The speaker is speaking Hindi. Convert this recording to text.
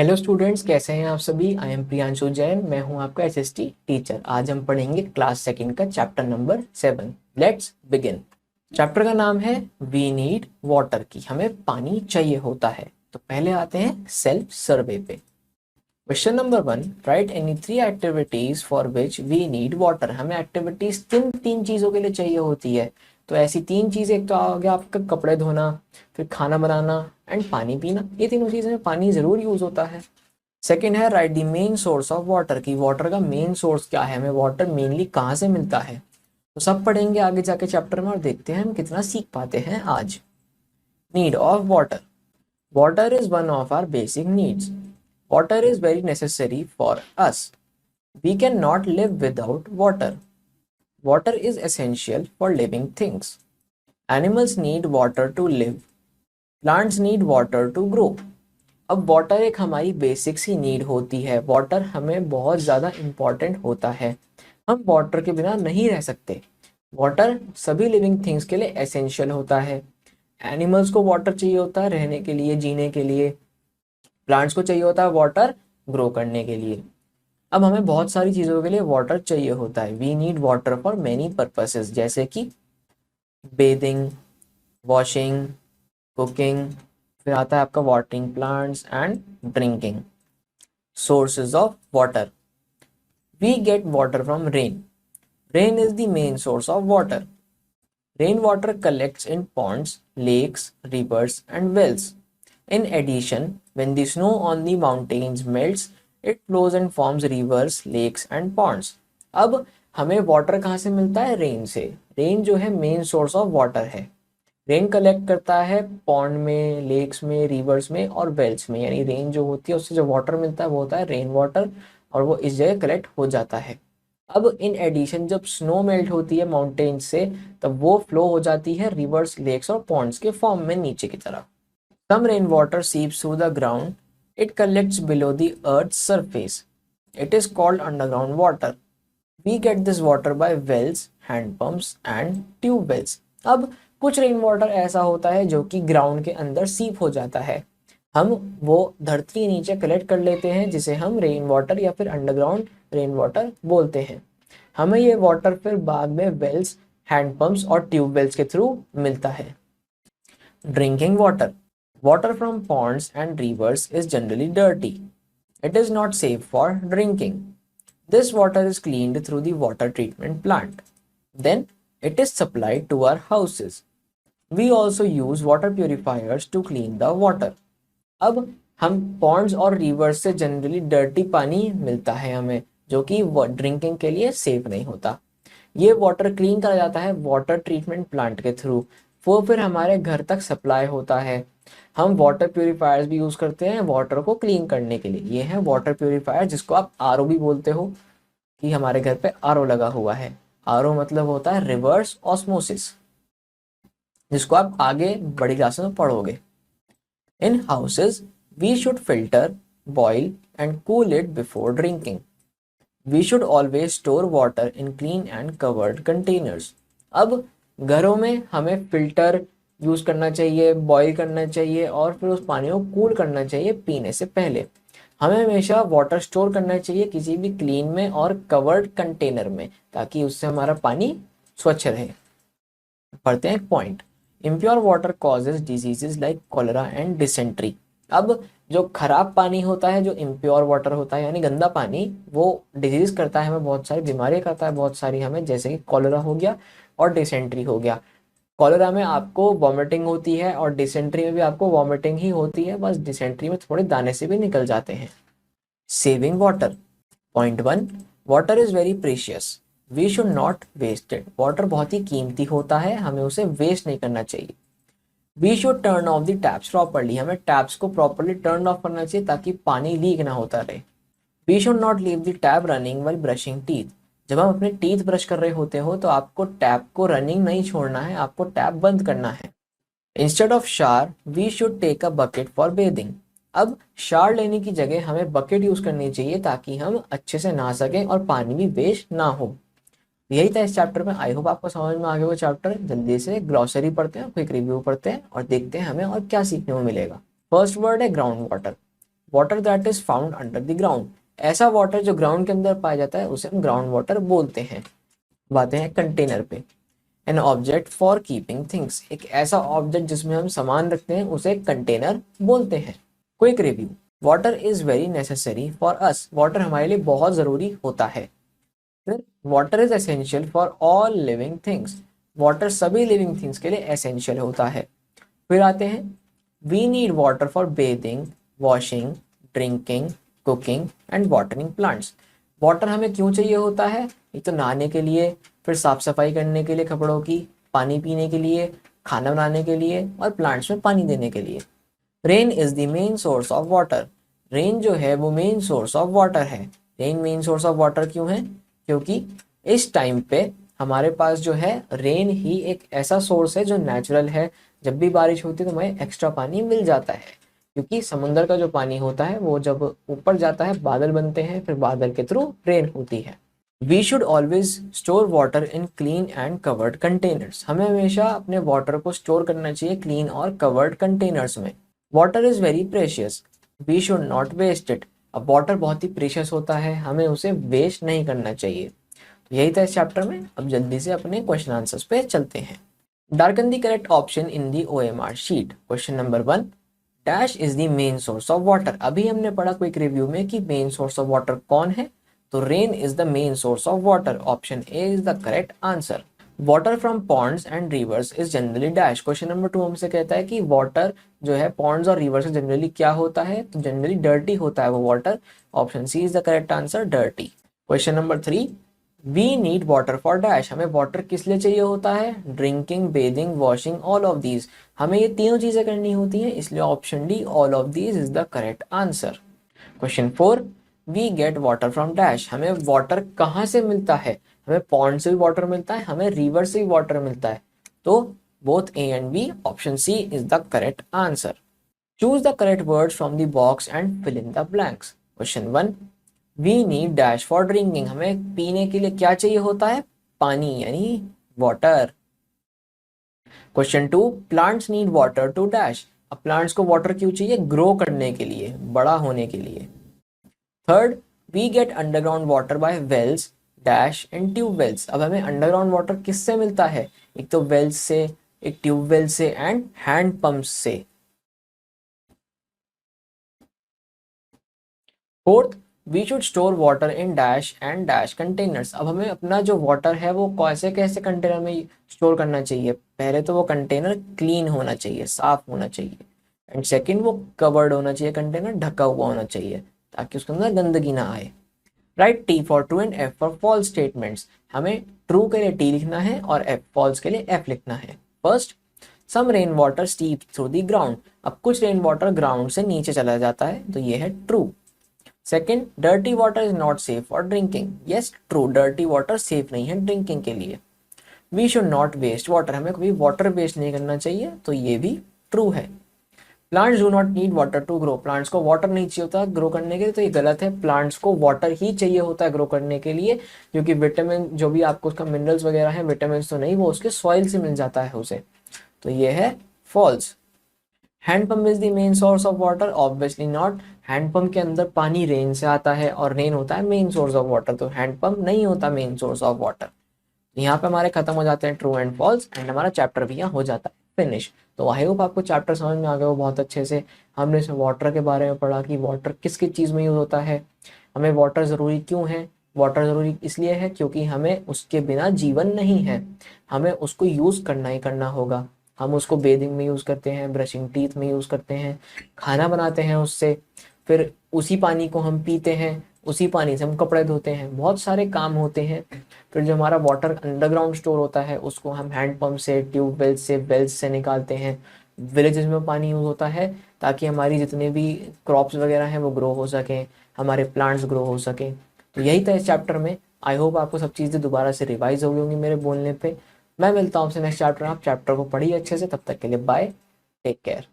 हेलो स्टूडेंट्स, कैसे हैं आप सभी। आई एम प्रियांशु जैन, मैं हूं आपका एसएसटी टीचर। आज हम पढ़ेंगे क्लास सेकंड का chapter number 7। Let's begin. Chapter का नाम है वी नीड वाटर, की हमें पानी चाहिए होता है। तो पहले आते हैं सेल्फ सर्वे पे। Question number 1, write any 3 activities for which we need water. हमें एक्टिविटीज तीन तीन चीजों के लिए चाहिए होती है। तो ऐसी तीन चीजें, एक तो आ गया आपका कपड़े धोना, फिर खाना बनाना एंड पानी पीना। ये तीनों चीजें में पानी जरूर यूज होता है। सेकेंड है right the main source of water, की वाटर का मेन सोर्स क्या है, हमें वाटर मेनली कहाँ से मिलता है। तो सब पढ़ेंगे आगे जाके चैप्टर में और देखते हैं हम कितना सीख पाते हैं आज। Need of water. Water is one of our basic needs. Water is very necessary for us. We can not live without water. Water is essential for living things. Animals need water to live. Plants need water to grow. अब वाटर एक हमारी बेसिक सी नीड होती है। वाटर हमें बहुत ज़्यादा इम्पॉर्टेंट होता है। हम वाटर के बिना नहीं रह सकते। वाटर सभी लिविंग थिंग्स के लिए एसेंशियल होता है। एनिमल्स को वाटर चाहिए होता है रहने के लिए, जीने के लिए। प्लांट्स को चाहिए होता है वाटर ग्रो करने के लिए। अब हमें बहुत सारी चीज़ों के लिए वाटर चाहिए होता है। We need water for many purposes, जैसे कि बेदिंग, वॉशिंग, कुकिंग। फिर आता है आपका watering plants and drinking. Sources of water. We get water from rain. Rain is the main source of water. Rainwater collects in ponds, lakes, rivers, and wells. In addition, when the snow on the mountains melts, it flows and forms rivers, lakes, and ponds. अब हमें वाटर कहाँ से मिलता है? रेन से। रेन जो है मेन सोर्स ऑफ वाटर है। रेन कलेक्ट करता है पॉन्ड में, लेक्स में, रिवर्स में और वेल्स में। यानी रेन जो होती है उससे जो वाटर मिलता है वो होता है रेन वाटर, और वो इस जगह कलेक्ट हो जाता है। अब इन एडिशन जब स्नो मेल्ट होती है माउंटेन से, तब वो फ्लो हो जाती है रिवर्स, लेक्स और पॉन्ड्स के फॉर्म में नीचे की तरफ। Some rain water seeps through the ground. It collects below the earth surface. It is called underground water. We get this water by wells, hand pumps and tube wells. अब कुछ रेन वाटर ऐसा होता है जो कि ग्राउंड के अंदर सीप हो जाता है। हम वो धरती के नीचे कलेक्ट कर लेते हैं, जिसे हम रेन वाटर या फिर अंडरग्राउंड रेन वाटर बोलते हैं। हमें ये वाटर फिर बाद में वेल्स, हैंड पंप्स और ट्यूब वेल्स के थ्रू मिलता है। Drinking water. Water from Pond's and reverse is generally dirty. It is not safe for drinking. This water is cleaned through the water treatment plant. Then it is supplied to our houses. We also use water purifiers to clean the water. अब हम पॉन्ड्स और रिवर्स से जनरली डर्टी पानी मिलता है हमें, जो कि ड्रिंकिंग के लिए सेफ नहीं होता। ये वाटर क्लीन करा जाता है वाटर ट्रीटमेंट प्लांट के थ्रू। वो फिर हमारे घर तक सप्लाई होता है। हम वाटर प्यूरिफायर्स भी यूज करते हैं वाटर को क्लीन करने के लिए। ये है वाटर प्यूरिफायर, जिसको आप आरओ भी बोलते हो, कि हमारे घर पे आरओ लगा हुआ है। आरओ मतलब होता है रिवर्स ऑस्मोसिस, जिसको आप आगे बड़ी क्लासेस में पढ़ोगे। In houses we should filter, boil and cool it before drinking. We should always store water in clean and covered containers. अब घरों में हमें फिल्टर यूज करना चाहिए, बॉईल करना चाहिए और फिर उस पानी को कूल करना चाहिए पीने से पहले। हमें हमेशा वाटर स्टोर करना चाहिए किसी भी क्लीन में और कवर्ड कंटेनर में, ताकि उससे हमारा पानी स्वच्छ रहे। पढ़ते हैं एक point. Impure water causes diseases like cholera and dysentery. अब जो खराब पानी होता है, जो इम्प्योर वाटर होता है यानी गंदा पानी, वो डिजीज करता है हमें, बहुत सारी बीमारियां करता है बहुत सारी हमें, जैसे कि कॉलेरा हो गया और डिसेंट्री हो गया। कॉलेरा में आपको वॉमिटिंग होती है और डिसेंट्री में भी आपको वॉमिटिंग ही होती है, बस डिसेंट्री में थोड़े दाने से भी निकल जाते हैं। Saving water. Point 1, water is very precious. We should not waste it. Water बहुत ही कीमती होता है, हमें उसे वेस्ट नहीं करना चाहिए। We should turn off the taps properly. हमें टैप्स को प्रॉपरली टर्न ऑफ करना चाहिए ताकि पानी लीक ना होता रहे। We should not leave the tap running while brushing teeth. जब हम अपने टीथ ब्रश कर रहे होते हो तो आपको टैप को रनिंग नहीं छोड़ना है, आपको टैप बंद करना है। Instead of shower we should take a bucket for bathing. अब शावर लेने की जगह हमें बकेट यूज करनी चाहिए ताकि हम अच्छे से नहा सकें और पानी भी वेस्ट ना हो। यही था इस चैप्टर में। आई होप आपको समझ में आ गया वो चैप्टर। जल्दी से ग्लॉसरी पढ़ते हैं, क्विक रिव्यू पढ़ते हैं और देखते हैं हमें और क्या सीखने को मिलेगा। फर्स्ट वर्ड है ground water. Water that is found under the ground, ऐसा वाटर जो ग्राउंड के अंदर पाया जाता है उसे हम ग्राउंड वाटर बोलते हैं। बातें हैं कंटेनर पे। An object for keeping things, एक ऐसा ऑब्जेक्ट जिसमें हम सामान रखते हैं उसे कंटेनर बोलते हैं। Quick review, water is very necessary for us, water हमारे लिए बहुत ज़रूरी होता है। फिर water is essential for all living things, water सभी लिविंग थिंग्स के लिए एसेंशियल होता है। फिर आते हैं we need water for bathing, washing, drinking, cooking and watering plants, water हमें क्यों चाहिए होता है? एक तो नहाने के लिए, फिर साफ सफाई करने के लिए कपड़ों की, पानी पीने के लिए, खाना बनाने के लिए और प्लांट्स में पानी देने के लिए। Rain is the main source of water, rain जो है वो मेन सोर्स ऑफ वाटर है। Rain main source of water क्यों है? क्योंकि इस टाइम पे हमारे पास जो है रेन ही एक ऐसा सोर्स है जो नेचुरल है। जब भी बारिश होती है तो हमें एक्स्ट्रा पानी मिल जाता है, क्योंकि समुंदर का जो पानी होता है वो जब ऊपर जाता है बादल बनते हैं, फिर बादल के थ्रू रेन होती है। We should always store water in clean and covered containers, हमें हमेशा अपने वाटर को स्टोर करना चाहिए क्लीन और कवर्ड कंटेनर्स में। Water is very precious, we should not waste it, अब वाटर बहुत ही प्रेशियस होता है, हमें उसे वेस्ट नहीं करना चाहिए। तो यही था इस चैप्टर में। अब जल्दी से अपने क्वेश्चन आंसर्स पे चलते हैं। Darken the correct option in the OMR sheet. Question number 1, dash is the main source of water. अभी हमने पढ़ा क्विक रिव्यू में कि मेन सोर्स ऑफ वाटर कौन है, तो rain is the main source of water, option A is the correct answer. Water from Pond's and reverse is generally dash. Question number 2 हमसे कहता है कि वाटर जो है पॉन्ड्स और रिवर्स से जनरली क्या होता है, तो जनरली डर्टी होता है वो water, option C is the correct answer, dirty. Question number 3, we need water for dash, हमें वाटर किस लिए चाहिए होता है? Drinking, bathing, washing, all of these, हमें ये तीनों चीजें करनी होती हैं, इसलिए option D all of these is the correct answer. Question 4, we get water from dash, हमें वाटर कहाँ से मिलता है? हमें पॉन्ड से भी वाटर मिलता है, हमें रिवर से भी वाटर मिलता है, तो both A and B, option C is the correct answer. Choose the correct words from the box and fill in the blanks. Question 1, we need dash for drinking, हमें पीने के लिए क्या चाहिए होता है? पानी यानी water. Question 2, plants need water to dash, अब प्लांट्स को वाटर क्यों चाहिए? ग्रो करने के लिए, बड़ा होने के लिए। Third, we get underground water by wells dash and tubewells, अब हमें अंडरग्राउंड वाटर किससे मिलता है? एक तो वेल्स से, एक ट्यूबवेल से एंड हैंड पंप से। Fourth, we should store water in dash and dash containers, अब हमें अपना जो वाटर है वो कैसे कैसे कंटेनर में स्टोर करना चाहिए? पहले तो वो कंटेनर क्लीन होना चाहिए, साफ होना चाहिए, एंड सेकंड वो कवर्ड होना चाहिए, कंटेनर ढका हुआ होना चाहिए ताकि उसके अंदर गंदगी ना आए। Write T for true and F for false statements, हमें ट्रू के लिए टी लिखना है और एफ फॉल्स के लिए एफ लिखना है। First, some rain water steep through the ground, अब कुछ रेन वाटर ग्राउंड से नीचे चला जाता है, तो ये है true. Second, dirty water is not safe for drinking, yes true, dirty water safe नहीं है ड्रिंकिंग के लिए। We should not waste water, हमें कभी वाटर वेस्ट नहीं करना चाहिए, तो ये भी ट्रू है। Plants do not need water to grow, plants को वाटर नहीं चाहिए होता ग्रो करने के लिए, तो ये गलत है, प्लांट्स को वाटर ही चाहिए होता है ग्रो करने के लिए, क्योंकि विटामिन जो भी आपको उसका मिनरल्स वगैरह है, विटामिन तो नहीं, वो उसके सॉइल से मिल जाता है उसे, तो ये है false. Handpump is the main source of water, obviously not, handpump के अंदर पानी रेन से आता है और रेन होता है मेन सोर्स ऑफ वाटर, तो हैंडपंप नहीं होता मेन सोर्स ऑफ वाटर। यहाँ पे हमारे खत्म हो जाते हैं ट्रू एंड फॉल्स, एंड हमारा चैप्टर भी यहाँ हो जाता है फिनिश। तो आई होप आपको चैप्टर समझ में आ गया हो बहुत अच्छे से। हमने इसमें वाटर के बारे में पढ़ा कि वाटर किस किस चीज़ में यूज़ होता है, हमें वाटर ज़रूरी क्यों है, वाटर ज़रूरी इसलिए है क्योंकि हमें उसके बिना जीवन नहीं है, हमें उसको यूज़ करना ही करना होगा। हम उसको बेदिंग में यूज़ करते हैं, ब्रशिंग टीथ में यूज़ करते हैं, खाना बनाते हैं उससे, फिर उसी पानी को हम पीते हैं, उसी पानी से हम कपड़े धोते हैं, बहुत सारे काम होते हैं। फिर जो हमारा वाटर अंडरग्राउंड स्टोर होता है उसको हम हैंडपम्प से, ट्यूबवेल से, वेल्स से निकालते हैं। विलेजेस में पानी यूज़ होता है ताकि हमारी जितने भी क्रॉप्स वगैरह हैं वो ग्रो हो सकें, हमारे प्लांट्स ग्रो हो सकें। तो यही था इस चैप्टर में। आई होप आपको सब चीज़ें दोबारा से रिवाइज हो गई होंगी मेरे बोलने पे। मैं मिलता हूँ आपसे नेक्स्ट चैप्टर, आप चैप्टर को पढ़िए अच्छे से, तब तक के लिए बाय, टेक केयर।